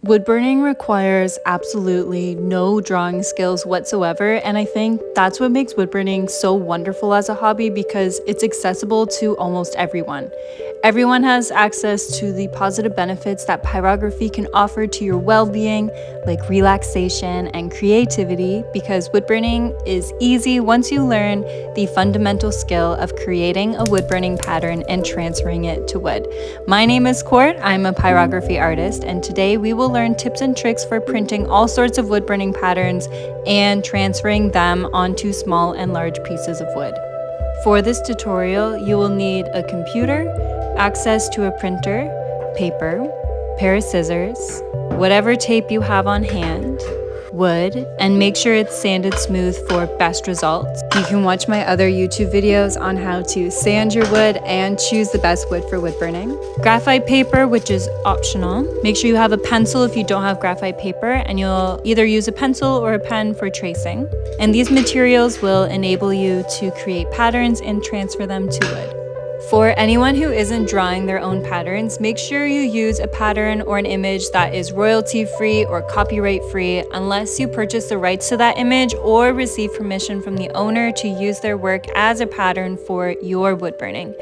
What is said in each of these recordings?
Woodburning requires absolutely no drawing skills whatsoever, and I think that's what makes woodburning so wonderful as a hobby because it's accessible to almost everyone. Everyone has access to the positive benefits that pyrography can offer to your well-being, like relaxation and creativity, because woodburning is easy once you learn the fundamental skill of creating a woodburning pattern and transferring it to wood. My name is Court, I'm a pyrography artist, and today we will learn tips and tricks for printing all sorts of woodburning patterns and transferring them onto small and large pieces of wood. For this tutorial, you will need a computer, access to a printer, paper, pair of scissors, whatever tape you have on hand, wood, and make sure it's sanded smooth for best results. You can watch my other YouTube videos on how to sand your wood and choose the best wood for woodburning. Graphite paper, which is optional. Make sure you have a pencil if you don't have graphite paper, and you'll either use a pencil or a pen for tracing. And these materials will enable you to create patterns and transfer them to wood. For anyone who isn't drawing their own patterns, make sure you use a pattern or an image that is royalty-free or copyright-free unless you purchase the rights to that image or receive permission from the owner to use their work as a pattern for your woodburning.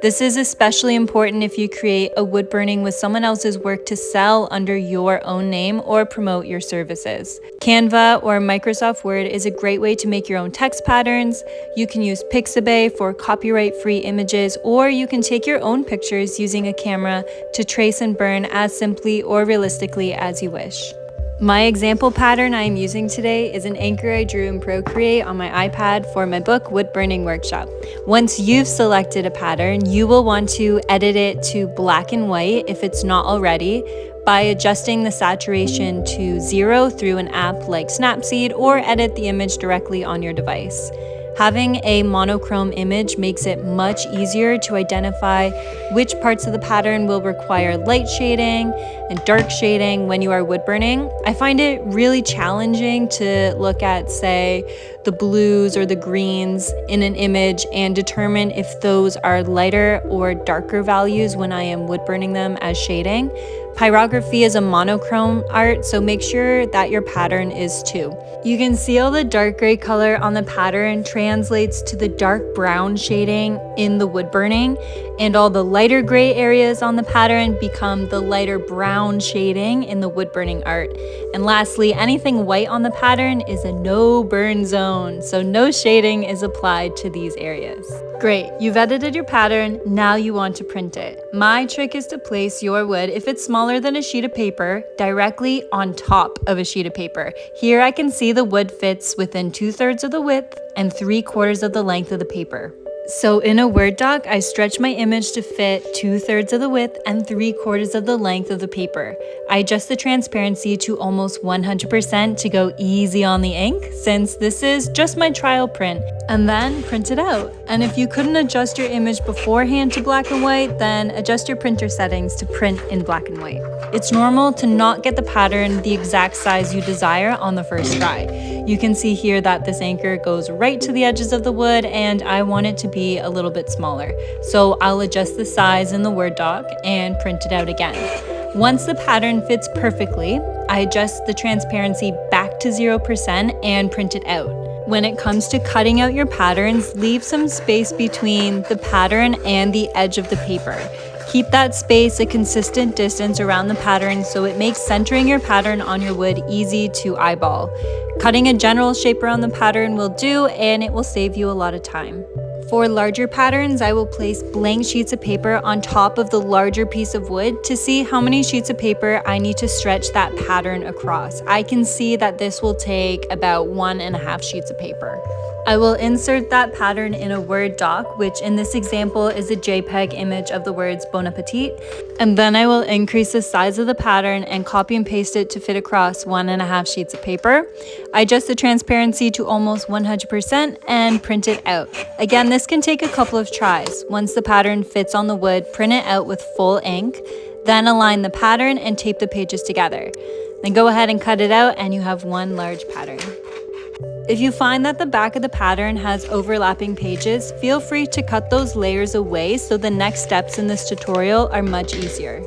This is especially important if you create a woodburning with someone else's work to sell under your own name or promote your services. Canva or Microsoft Word is a great way to make your own text patterns. You can use Pixabay for copyright-free images, or you can take your own pictures using a camera to trace and burn as simply or realistically as you wish. My example pattern I am using today is an anchor I drew in Procreate on my iPad for my book Woodburning Workshop. Once you've selected a pattern, you will want to edit it to black and white if it's not already by adjusting the saturation to 0 through an app like Snapseed, or edit the image directly on your device. Having a monochrome image makes it much easier to identify which parts of the pattern will require light shading and dark shading when you are woodburning. I find it really challenging to look at, say, the blues or the greens in an image and determine if those are lighter or darker values when I am woodburning them as shading. Pyrography is a monochrome art, so make sure that your pattern is too. You can see all the dark gray color on the pattern translates to the dark brown shading in the woodburning, and all the lighter gray areas on the pattern become the lighter brown shading in the woodburning art. And lastly, anything white on the pattern is a no burn zone, so no shading is applied to these areas. Great, you've edited your pattern, now you want to print it. My trick is to place your wood, if it's smaller than a sheet of paper, directly on top of a sheet of paper. Here I can see the wood fits within 2/3 of the width and 3/4 of the length of the paper. So in a Word doc, I stretch my image to fit 2/3 of the width and 3/4 of the length of the paper. I adjust the transparency to almost 100% to go easy on the ink, since this is just my trial print, and then print it out. And if you couldn't adjust your image beforehand to black and white, then adjust your printer settings to print in black and white. It's normal to not get the pattern the exact size you desire on the first try. You can see here that this anchor goes right to the edges of the wood, and I want it to be a little bit smaller. So I'll adjust the size in the Word doc and print it out again. Once the pattern fits perfectly, I adjust the transparency back to 0% and print it out. When it comes to cutting out your patterns, leave some space between the pattern and the edge of the paper. Keep that space a consistent distance around the pattern so it makes centering your pattern on your wood easy to eyeball. Cutting a general shape around the pattern will do, and it will save you a lot of time. For larger patterns, I will place blank sheets of paper on top of the larger piece of wood to see how many sheets of paper I need to stretch that pattern across. I can see that this will take about 1.5 sheets of paper. I will insert that pattern in a Word doc, which in this example is a JPEG image of the words Bon Appetit, and then I will increase the size of the pattern and copy and paste it to fit across 1.5 sheets of paper. I adjust the transparency to almost 100% and print it out. Again, this can take a couple of tries. Once the pattern fits on the wood, print it out with full ink, then align the pattern and tape the pages together. Then go ahead and cut it out and you have one large pattern. If you find that the back of the pattern has overlapping pages, feel free to cut those layers away so the next steps in this tutorial are much easier.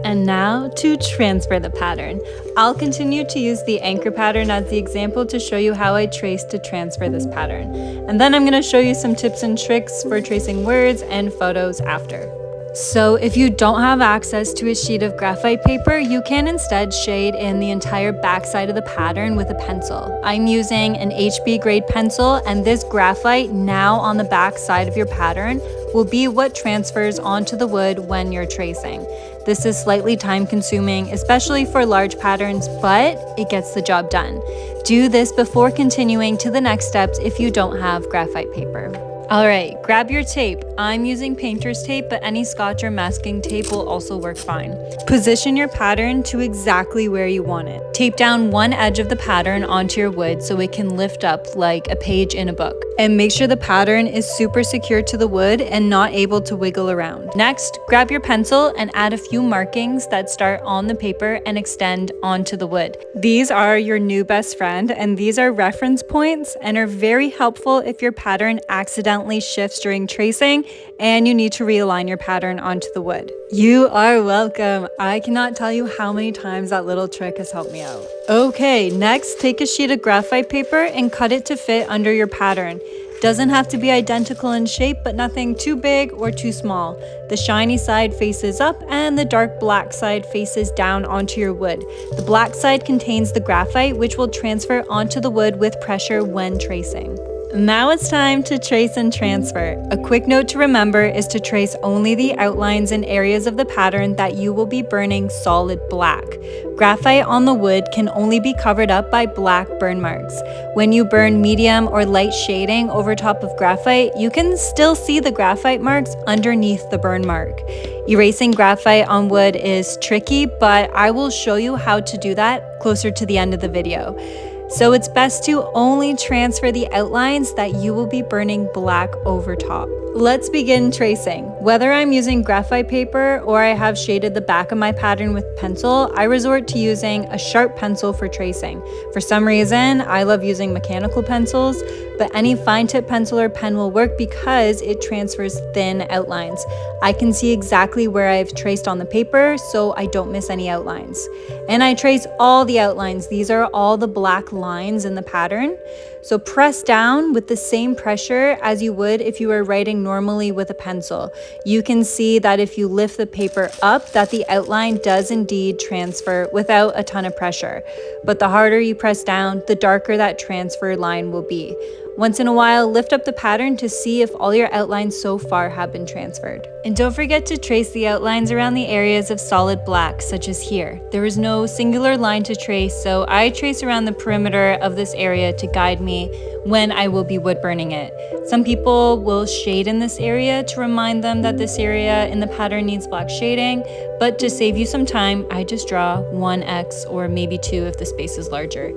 And now to transfer the pattern. I'll continue to use the anchor pattern as the example to show you how I trace to transfer this pattern. And then I'm going to show you some tips and tricks for tracing words and photos after. So if you don't have access to a sheet of graphite paper, you can instead shade in the entire backside of the pattern with a pencil. I'm using an HB grade pencil, and this graphite now on the back side of your pattern will be what transfers onto the wood when you're tracing. This is slightly time consuming, especially for large patterns, but it gets the job done. Do this before continuing to the next steps if you don't have graphite paper. All right, grab your tape. I'm using painter's tape, but any scotch or masking tape will also work fine. Position your pattern to exactly where you want it. Tape down one edge of the pattern onto your wood so it can lift up like a page in a book. And make sure the pattern is super secure to the wood and not able to wiggle around. Next, grab your pencil and add a few markings that start on the paper and extend onto the wood. These are your new best friend, and these are reference points and are very helpful if your pattern accidentally shifts during tracing and you need to realign your pattern onto the wood. You are welcome. I cannot tell you how many times that little trick has helped me out. Okay, next take a sheet of graphite paper and cut it to fit under your pattern. Doesn't have to be identical in shape, but nothing too big or too small. The shiny side faces up and the dark black side faces down onto your wood. The black side contains the graphite, which will transfer onto the wood with pressure when tracing. Now it's time to trace and transfer. A quick note to remember is to trace only the outlines and areas of the pattern that you will be burning solid black. Graphite on the wood can only be covered up by black burn marks. When you burn medium or light shading over top of graphite, you can still see the graphite marks underneath the burn mark. Erasing graphite on wood is tricky, but I will show you how to do that closer to the end of the video. So it's best to only transfer the outlines that you will be burning black over top. Let's begin tracing. Whether I'm using graphite paper or I have shaded the back of my pattern with pencil, I resort to using a sharp pencil for tracing. For some reason, I love using mechanical pencils, but any fine tip pencil or pen will work because it transfers thin outlines. I can see exactly where I've traced on the paper, so I don't miss any outlines. And I trace all the outlines. These are all the black lines in the pattern. So press down with the same pressure as you would if you were writing normally with a pencil. You can see that if you lift the paper up, that the outline does indeed transfer without a ton of pressure. But the harder you press down, the darker that transfer line will be. Once in a while, lift up the pattern to see if all your outlines so far have been transferred. And don't forget to trace the outlines around the areas of solid black, such as here. There is no singular line to trace, so I trace around the perimeter of this area to guide me when I will be wood burning it. Some people will shade in this area to remind them that this area in the pattern needs black shading, but to save you some time, I just draw 1x or maybe 2 if the space is larger.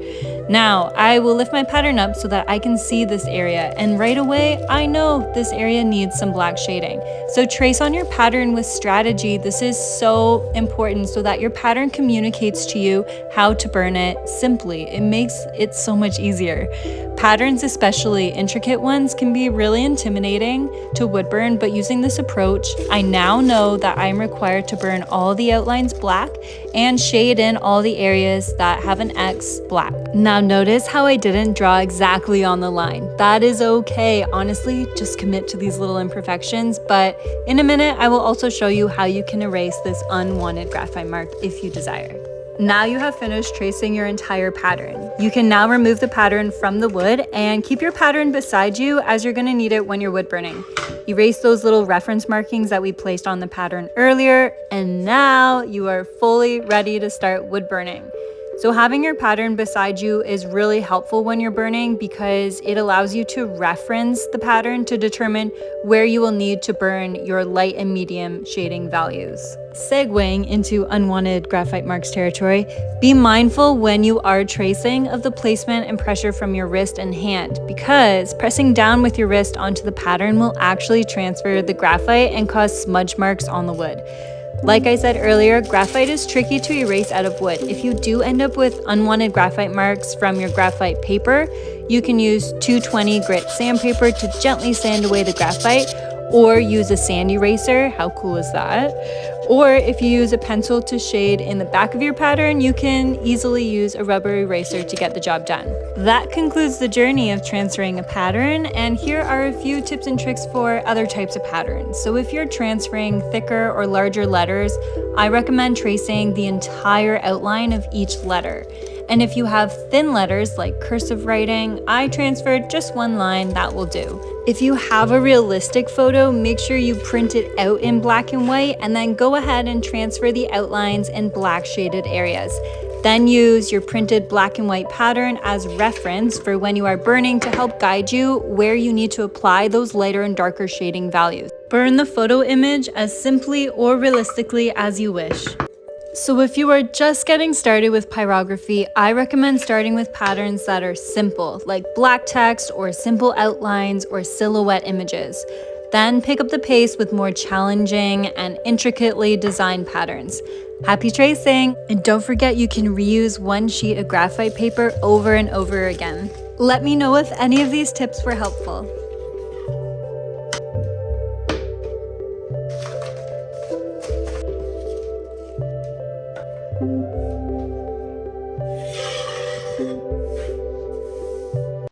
Now, I will lift my pattern up so that I can see this area, and right away, I know this area needs some black shading. So trace on your pattern with strategy. This is so important so that your pattern communicates to you how to burn it simply. It makes it so much easier. Patterns, especially intricate ones, can be really intimidating to wood burn, but using this approach, I now know that I'm required to burn all the outlines black and shade in all the areas that have an X black. Now notice how I didn't draw exactly on the line. That is okay. Honestly, just commit to these little imperfections, but in a minute, I will also show you how you can erase this unwanted graphite mark if you desire. Now you have finished tracing your entire pattern. You can now remove the pattern from the wood and keep your pattern beside you as you're going to need it when you're wood burning. Erase those little reference markings that we placed on the pattern earlier, and now you are fully ready to start wood burning. So having your pattern beside you is really helpful when you're burning because it allows you to reference the pattern to determine where you will need to burn your light and medium shading values. Segueing into unwanted graphite marks territory, be mindful when you are tracing of the placement and pressure from your wrist and hand, because pressing down with your wrist onto the pattern will actually transfer the graphite and cause smudge marks on the wood. Like I said earlier, graphite is tricky to erase out of wood. If you do end up with unwanted graphite marks from your graphite paper, you can use 220 grit sandpaper to gently sand away the graphite, or use a sand eraser. How cool is that? Or if you use a pencil to shade in the back of your pattern, you can easily use a rubber eraser to get the job done. That concludes the journey of transferring a pattern, and here are a few tips and tricks for other types of patterns. So if you're transferring thicker or larger letters, I recommend tracing the entire outline of each letter. And if you have thin letters like cursive writing, I transferred just one line, that will do. If you have a realistic photo, make sure you print it out in black and white and then go ahead and transfer the outlines in black shaded areas. Then use your printed black and white pattern as reference for when you are burning to help guide you where you need to apply those lighter and darker shading values. Burn the photo image as simply or realistically as you wish. So if you are just getting started with pyrography, I recommend starting with patterns that are simple, like black text or simple outlines or silhouette images. Then pick up the pace with more challenging and intricately designed patterns. Happy tracing! And don't forget you can reuse one sheet of graphite paper over and over again. Let me know if any of these tips were helpful.